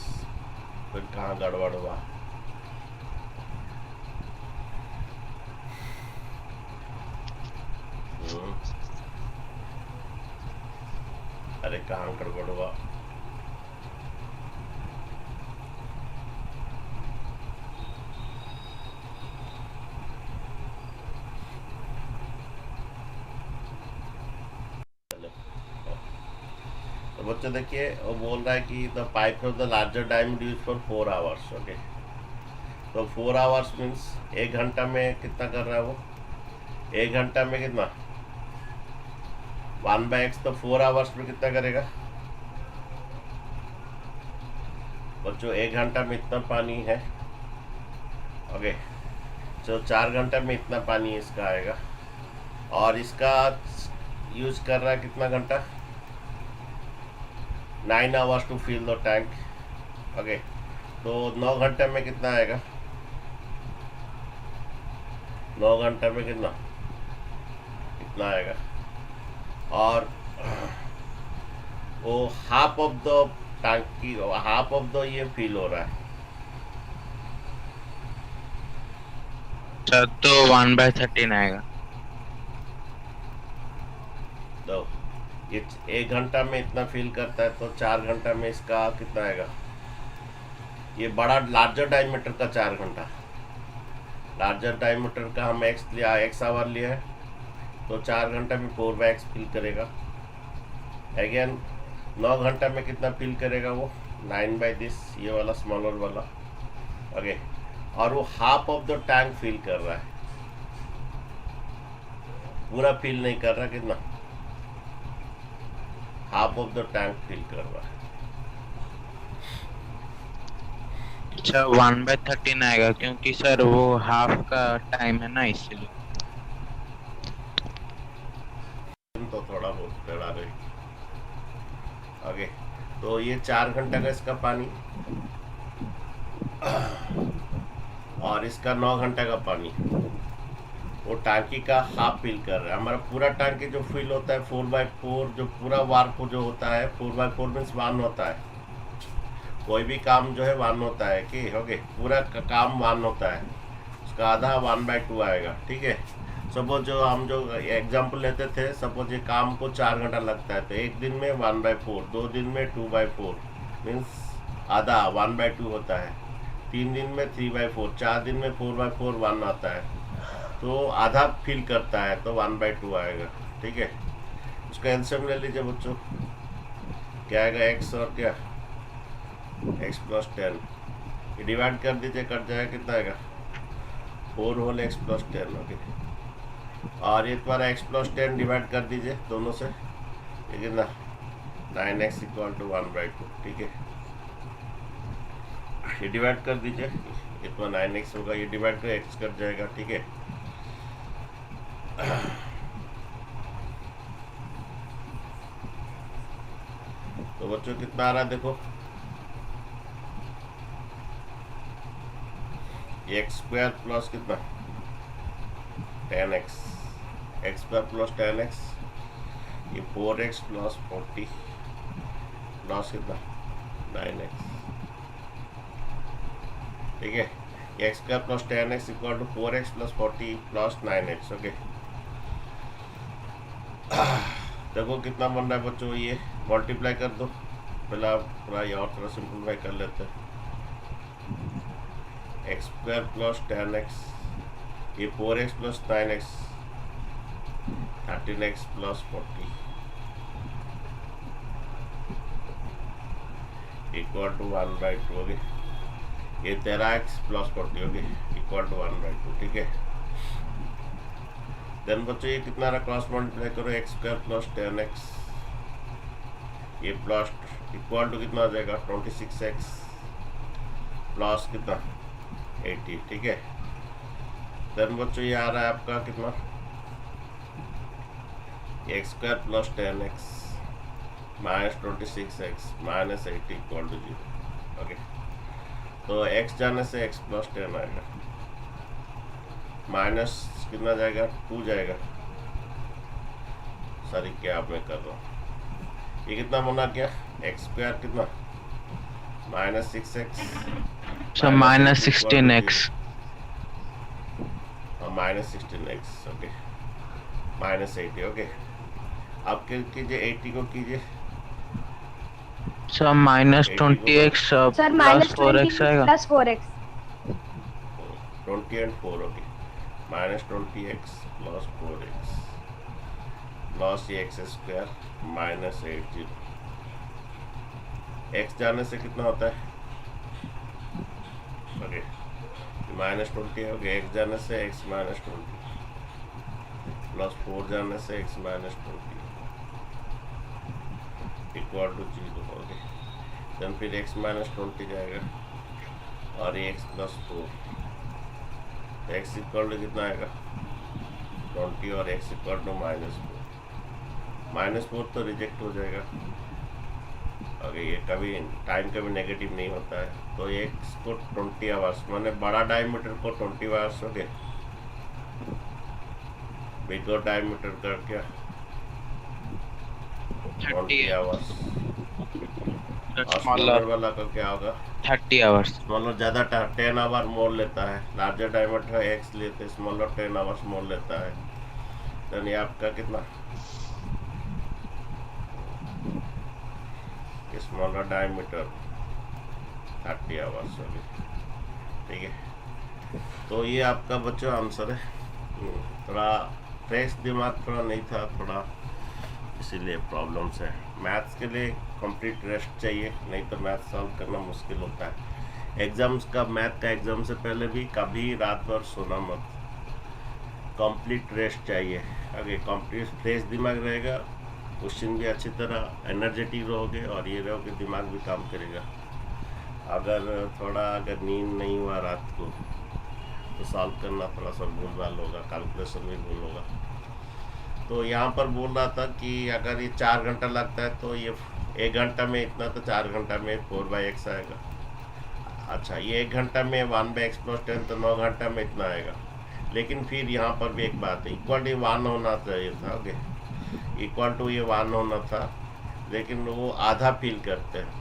फिर कहाँ गड़बड़ हुआ? अरे कहाँ गड़बड़ हुआ? तो बच्चों देखिए, वो बोल रहा है कि the pipe of the larger diameter use for 4 hours. Okay, तो 4 आवर्स मीन्स 1 घंटा में कितना कर रहा है वो? 1 घंटा में कितना 1/x, तो 4 आवर्स में कितना करेगा बच्चों? 1 घंटा में इतना पानी है। ओके, तो 4 घंटा में इतना पानी इसका आएगा, और इसका यूज कर रहा है कितना घंटा? 9 hours to fill the tank. Okay, तो 9 घंटे में कितना आएगा? 9 घंटे में कितना इतना आएगा, और वो हाफ ऑफ द टैंकी, हाफ ऑफ द ये फिल हो रहा है। सर तो 1/13 आएगा। तो ये 1 घंटा में इतना फिल करता है, तो 4 घंटा में इसका कितना आएगा? ये बड़ा लार्जर डायमीटर का 4 घंटा, लार्जर डायमीटर का हम एक्स लिया, एक्स आवर लिया है, तो 4 घंटा में 4/x फिल करेगा। अगेन 9 घंटा में कितना फिल करेगा वो 9/this, ये वाला स्मॉलर वाला। ओके, और वो half of the tank fill कर रहा है, पूरा फिल नहीं कर रहा, कितना half of the tank fill कर रहा है। अच्छा 1/13 आएगा क्योंकि सर वो हाफ का टाइम है ना, इसलिए। तो थोड़ा बहुत टेढ़ा रही। ओके, तो ये 4 घंटा का इसका पानी और इसका 9 घंटा का पानी, वो टांकी का हाफ फिल कर रहा है। हमारा पूरा टांकी जो फिल होता है 4/4, जो पूरा वार्प जो होता है 4/4 मीन्स 1 होता है। कोई भी काम जो है 1 होता है कि ओके, पूरा का काम 1 होता है, उसका आधा 1/2 आएगा। ठीक है, सपोज जो हम जो एग्जाम्पल लेते थे, सपोज ये काम को 4 घंटा लगता है, तो एक दिन में 1/4, 2 दिन में 2/4 मीन्स आधा 1/2 होता है, 3 दिन में 3/4, 4 दिन में 4/4 1 आता है, तो आधा फिल करता है, तो 1/2 आएगा। ठीक है, उसका एल्सियम ले लीजिए बच्चों, क्या आएगा x और क्या x + 10, ये डिवाइड कर दीजिए, कट जाएगा, कितना आएगा 4 होल x + 10। ओके, और ये तुम्हारा x + 10 डिवाइड कर दीजिए दोनों से, ये कितना 9x = 1/2। ठीक है, ये डिवाइड कर दीजिए, ये तो 9x होगा, ये डिवाइड कर x कट जाएगा। ठीक है, तो बच्चों कितना आ रहा है देखो, x² प्लस कितना 10x, x² प्लस 10x, ये 4x प्लस 40 प्लस कितना 9x। ठीक है, x² plus 10x = 4x plus 40 plus 9x। Okay, देखो कितना बन रहा है बच्चों, ये मल्टीप्लाई कर दो, पहले आप थोड़ा ये और थोड़ा सिंपलीफाई कर लेते हैं। x² प्लस 10x, ये 4x plus 9x, 13x plus 40 = 1/2। Okay, ये 13x प्लस 40 ओके = 1/2। ठीक है, देन बच्चों ये कितना रहा, क्रॉस मल्टीप्लाई करो, x² प्लस 10x, ये प्लस इक्वल टू कितना आ जाएगा 26x प्लस कितना 80। ठीक है, देन बच्चों ये आ रहा है आपका कितना x² plus 10x minus 26x minus 80 = 0। Okay, तो x जाने से x + 10 आएगा, माइनस कितना जाएगा 2 जाएगा, सॉरी क्या आप मैं कर रहा हूँ, ये कितना बना क्या x² कितना -6x, So -16x, -16x। Okay, -80। Okay, अब कीजिए 80 को कीजिए, so -20x sir plus 4x आएगा। Plus 4x 20 and 4। Okay, -20x plus 4x plus x² -80। x जाने से कितना होता है, ओके -20 हो गया, x जाने से x -20 प्लस 4 जाने से x -20 = 0। ओके, देन फिर x -20 जाएगा और ये x + 4, x = कितना आएगा 20 और x = -4 तो रिजेक्ट हो जाएगा। ओके, ये कभी टाइम कभी नेगेटिव नहीं होता है, तो x को 20 आवर्स माने बड़ा डायमीटर को 20 आवर्स। ओके, बिगर डायमीटर का क्या 20 आवर्स, और स्मॉलर वाला का क्या होगा 30 hours। स्मॉलर ज़्यादा 10 आवर मोल लेता है, लार्जर डायमीटर x लेते, स्मॉलर 10 आवर्स मोल लेता है। देन ये आपका कितना स्मॉलर डायमीटर 30 आवर्स हो गए। ठीक है, तो ये आपका बच्चों आंसर है। थोड़ा फ्रेश दिमाग थोड़ा नहीं था, थोड़ा इसीलिए प्रॉब्लम्स है। मैथ्स के लिए कंप्लीट रेस्ट चाहिए, नहीं तो मैथ सॉल्व करना मुश्किल होता है। एग्जाम्स का, मैथ का एग्जाम से पहले भी कभी रात भर सोना मत, कंप्लीट रेस्ट चाहिए। अगर कंप्लीट फ्रेश दिमाग रहेगा, क्वेश्चन भी अच्छी तरह एनर्जेटिक रहोगे और ये रहोगे दिमाग भी काम करेगा। अगर नींद नहीं हुआ रात को तो सॉल्व करना थोड़ा सा भूल भाल होगा, कैलकुलेशन भी भूल होगा। तो यहाँ पर बोल रहा था कि अगर ये 4 घंटा लगता है तो ये 1 घंटा में इतना, तो 4 घंटा में 4/x आएगा। अच्छा, ये 1 घंटा में 1/x + 10, तो 9 घंटा में इतना आएगा। लेकिन फिर यहाँ पर भी एक बात है, इक्वल टू 1 होना चाहिए था। ओके, इक्वल टू ये 1 होना था, लेकिन वो आधा फील करते हैं,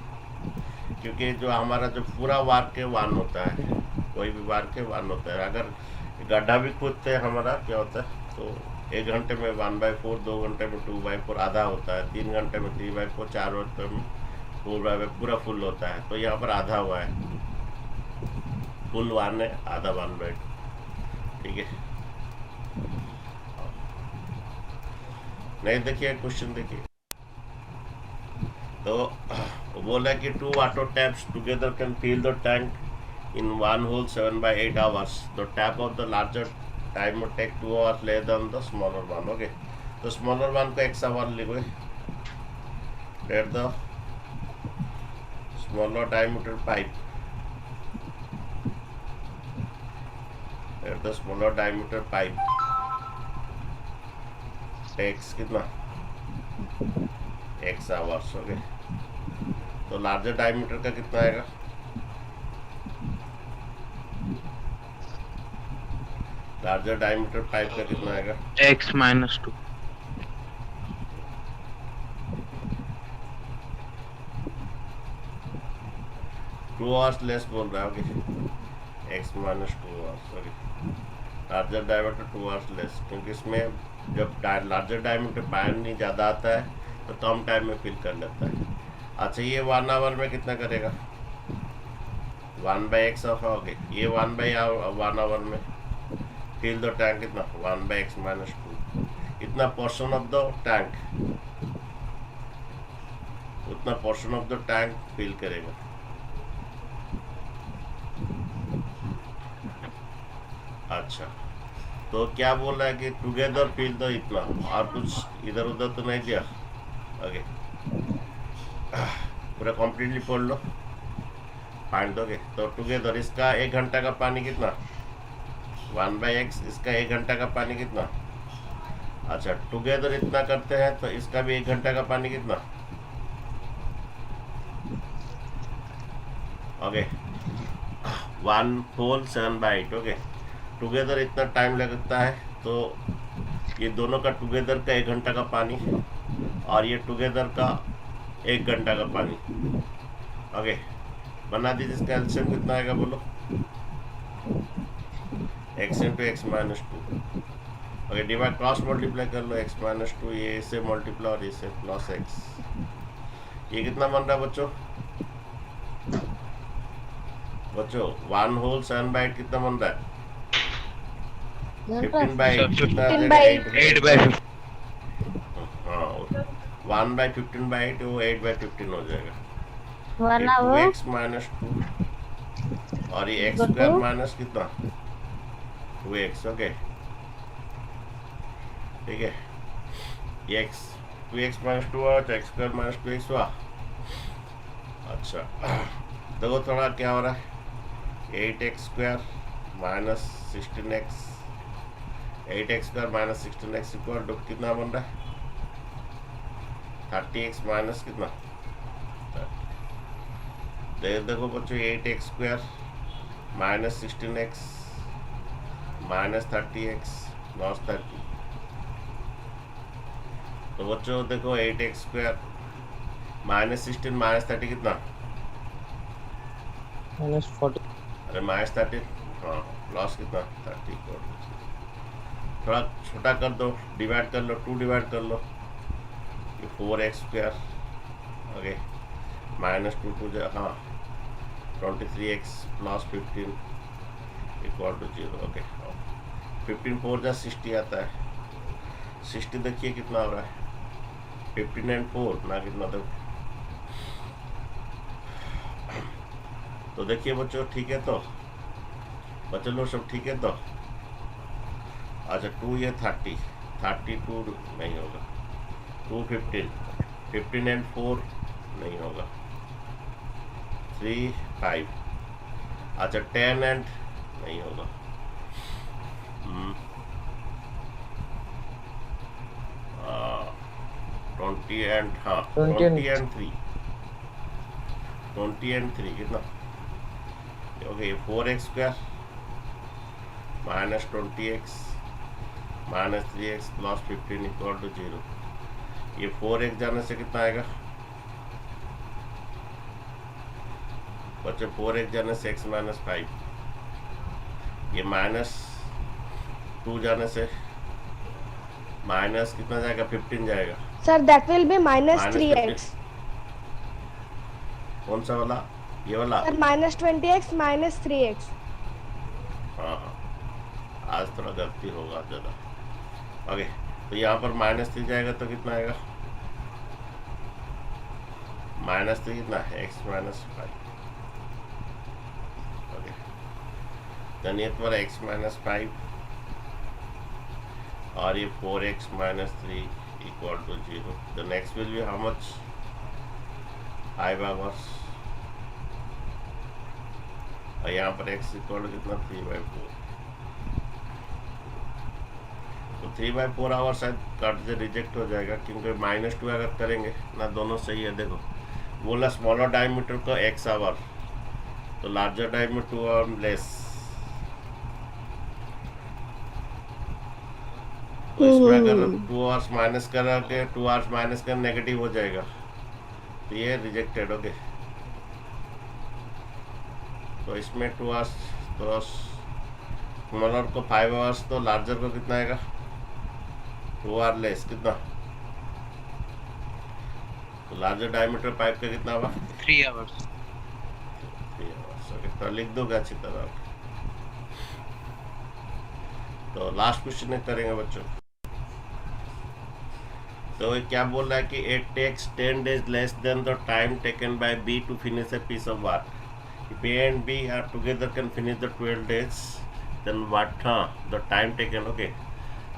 क्योंकि जो हमारा जो पूरा वार्क है 1 होता है, कोई भी वार्क है 1 होता है। अगर गड्ढा भी खोदते हैं हमारा क्या होता है, तो 1 घंटे में 1/4, 2 घंटे में 2/4 आधा होता है, 3 घंटे में 3/4, 4 घंटे में 4/4 पूरा फुल होता है। तो यहाँ पर आधा हुआ है, फुल 1 है, आधा 1/2। ठीक है, नहीं देखिए क्वेश्चन देखिए, तो वो बोला कि 2 water taps together can fill the tank in one hole 7/8 hours. The tap of the larger time will take 2 hours less than the smaller one. Okay, तो smaller one को x hour लिखो, let the smaller diameter pipe, let the smaller diameter pipe takes कितना x hours। Okay, तो larger diameter का कितना आएगा, larger diameter pipe का कितना आएगा, x - 2। 2 आवर्स लेस बोल रहा है। Okay, x - 2 hours. Okay, larger diameter 2 hours less, क्योंकि इसमें जब लार्जर डायमीटर पानी ज़्यादा आता है तो कम टाइम में फिल कर लेता है। अच्छा, ये 1 आवर में कितना करेगा, 1/x हो गए, ये 1/1 आवर में फिल द टैंक कितना, 1/x - 2, इतना पोर्शन ऑफ द टैंक, उतना portion of the tank fill करेगा। अच्छा, तो क्या बोल रहा है कि टुगेदर फिल द इतना, और कुछ इधर उधर तो नहीं दिया। ओके, पूरा कम्प्लीटली पढ़ लो, फाइंड दोगे तो टुगेदर इसका 1 घंटा का पानी कितना, 1/x, इसका 1 घंटा का पानी कितना। अच्छा, टुगेदर इतना करते हैं तो इसका भी 1 घंटा का पानी कितना। Okay, 1 whole 7/8। ओके, टुगेदर इतना टाइम लगता है, तो ये दोनों का टुगेदर का 1 घंटा का पानी और ये टुगेदर का 1 घंटा का पानी। ओके, बना दीजिए, इसका एलसीएम कितना आएगा बोलो, x × x - 2। Okay, divide cross multiply कर लो, x - 2, ये से मल्टीप्लाई और इसे प्लस x, ये कितना बन रहा है बच्चों, 1 whole 7/8 कितना बन रहा है, 15/8 कितना आ जाएगा, 8/15। हाँ, 1/15/8 वो 8/15 हो जाएगा। 1 hour 2x - 2 और ये x² माइनस कितना, 2x। ओके, ठीक है, ये 2x - 2 हुआ तो x² - 2x हुआ। अच्छा, देखो थोड़ा क्या हो रहा है, 8x² - 16x, 8x² - 16x equal to कितना बन रहा है, 30x माइनस कितना, देखो बच्चों, 8x² - 16x - 30x लॉस 30। तो बच्चों देखो, 8x² - 16 - 30 कितना, -40। अरे -30, हाँ, लॉस कितना 30। थोड़ा छोटा कर दो, डिवाइड कर लो, 2 डिवाइड कर लो, ये 4x²। ओके, -2 हाँ, 23x plus 15 equal to 0। Okay, 15 4 जा 60 आता है। 60 देखिए कितना हो रहा है, 15 एंड 4 ना कितना तो देखिए बच्चों, ठीक है तो बच्चों लोग सब ठीक है तो। अच्छा 2 ये 30, 32 नहीं होगा, 2 15, 15 एंड 4 नहीं होगा, 3 5। अच्छा 10 एंड नहीं होगा, 20 एंड 20 एंड 3, 20 एंड 3 कितना? Okay 4x square minus 20x minus 3x plus 15 equal to 0। ये 4x जाने से कितना आएगा बच्चों? 4x जाने से x माइनस 5। ये माइनस 2 जाने से माइनस कितना जाएगा? 15 जाएगा। Sir, that will be minus Minus 3x. कौन सा वाला? ये वाला? Sir, minus 20x minus 3x. हाँ हाँ, आज थोड़ा गलती होगा ज़्यादा। ओके, तो यहाँ पर माइनस 3 जाएगा तो कितना आएगा? माइनस 3 कितना है? x minus 5। ओके, then ये तुम्हारा x माइनस 5 और ये 4x minus 3 equal to 0। The next will be how much? 5 hours. और यहाँ पर x इक्वल टू कितना? 3/4। तो 3/4 आवर शायद कट से रिजेक्ट हो जाएगा, क्योंकि -2 अगर करेंगे ना, दोनों सही है। देखो बोला स्मॉलर डायमीटर को x आवर, तो लार्जर डायमीटर 2 आवर लेस। तो इसमें अगर 2 आवर्स माइनस करोगे, 2 आवर्स माइनस कर नेगेटिव हो जाएगा, तो ये रिजेक्टेड। ओके, तो इसमें 2 आवर्स, तो स्मॉलर को 5 आवर्स, तो लार्जर को कितना आएगा? 2 आवर लेस कितना? तो लार्जर डायमीटर पाइप का कितना होगा? 3 आवर्स। 3 आवर्स। ओके, तो लिख दोगे अच्छी तरह। तो लास्ट क्वेश्चन करेंगे बच्चों। तो ये क्या बोल रहा है कि it takes 10 days less than the time taken by B to finish a piece of work. If A and B are together can finish the 12 days, then what the time taken? Okay,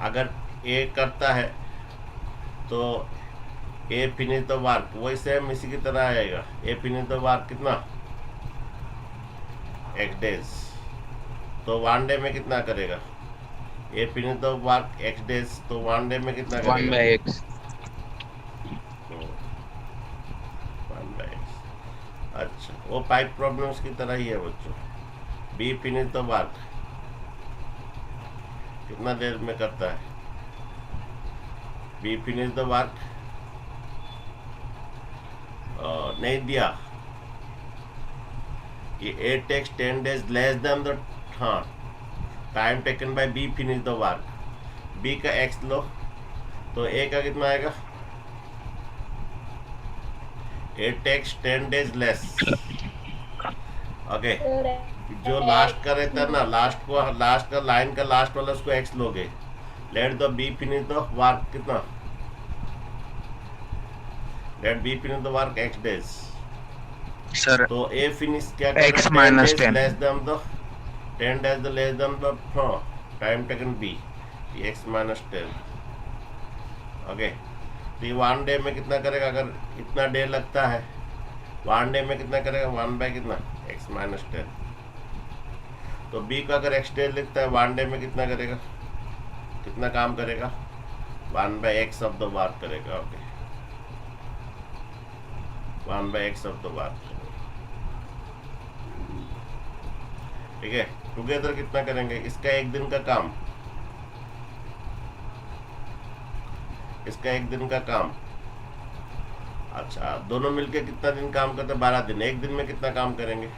अगर A करता है तो A finish the work, वही same इसी की तरह आएगा। A finish the work कितना? X days। तो 1 डे में कितना करेगा? A finish the work X days, तो 1 डे में कितना करेगा? 1/x। 1/x। अच्छा, वो पाइप प्रॉब्लम्स की तरह ही है बच्चों। बी फिनिश द वर्क कितना देर में करता है? बी फिनिश द वर्क नहीं दिया कि A takes 10 days less than the time taken by B finish the work. B का x लो, तो A का कितना आएगा? It takes 10 days less। Okay, जो लास्ट का रहता है ना, लास्ट का लाइन का लास्ट वाला, उसको x लोगे। Let the B finish the work कितना? Let B finish the work x days। Sir तो A फिनिश क्या x minus 10 less than the 10 days less than the time taken B, x minus 10। Okay, तो ये 1 day में कितना करेगा? अगर इतना डे लगता है, 1 डे में कितना करेगा? 1 कितना? x minus 10। तो B का अगर x डे लिखता है, 1 डे में कितना करेगा? कितना काम करेगा? 1/x ऑफ द वर्क करेगा। Okay, 1/x of the work. ठीक है, टुगेदर कितना करेंगे? इसका 1 दिन का काम, इसका 1 दिन का काम। अच्छा, दोनों मिलके कितना दिन काम करते हैं? 12 दिन। 1 दिन में कितना काम करेंगे?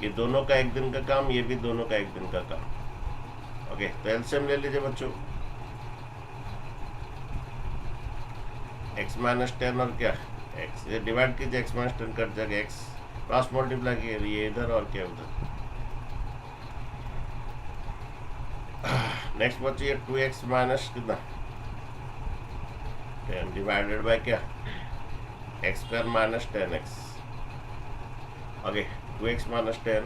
ये दोनों का 1 दिन का काम, ये भी दोनों का 1 दिन का काम। ओके, तो एलसीएम ले लीजिए बच्चों। x minus 10 और क्या? एक्स, ये डिवाइड कीजिए, एक्स माइनस 10 कट जाएगा, एक्स क्रॉस मल्टीप्लाई कीजिए, ये इधर और क्या उधर। नेक्स्ट बचिए 2x माइनस कितना 10 डिवाइडेड बाय क्या एक्स स्क्वायर माइनस 10x। ओके 2x माइनस 10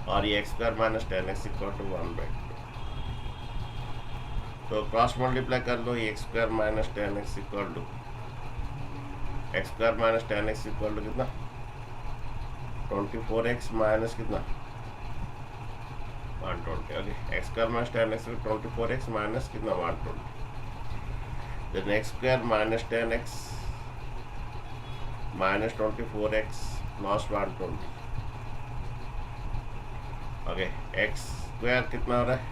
और ये x square minus 10x equal to 1/2। तो क्रॉस मल्टीप्लाई कर लो, ये x square minus 10x equal to x square minus 10x equal to कितना 24x माइनस कितना 120। Okay x square minus 10x 24x minus कितना 120। Then x square minus 10x minus 24x plus 120। Okay x square कितना हो रहा है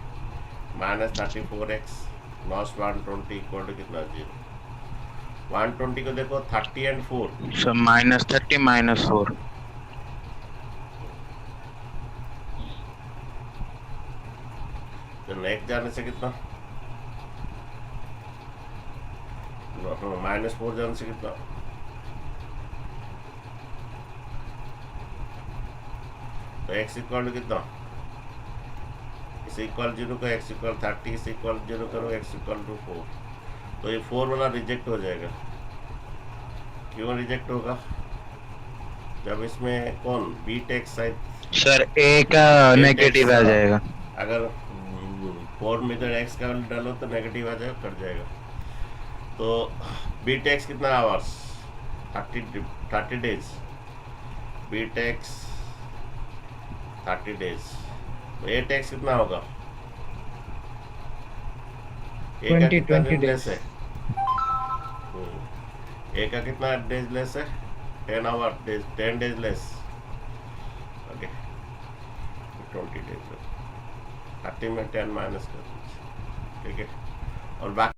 minus 34x plus 120 equal to कितना 0। 120 को देखो 30 एंड 4 सर -30 -4 तो नेक्स्ट जाने से कितना -4 जाने से कितना तो x इक्वल टू कितना इस इक्वल 0 का x इक्वल 30 इस इक्वल 0 करो x इक्वल टू 4। तो ये 4 वाला रिजेक्ट हो जाएगा। क्यों रिजेक्ट होगा जब इसमें कौन B takes side sir a का नेगेटिव आ जाएगा। अगर 4 में इधर x का वैल्यू डालो तो नेगेटिव आ जाएगा कट जाएगा। तो बी टेक्स कितना hours 30 days B takes 30 days. तो ए टैक्स कितना होगा ए का कितना 20 लेस है ए का कितना डेज लेस है 10 hour days 10 days less. Okay 20 days 30 में 10 माइनस कर दीजिए ठीक है। और बाकी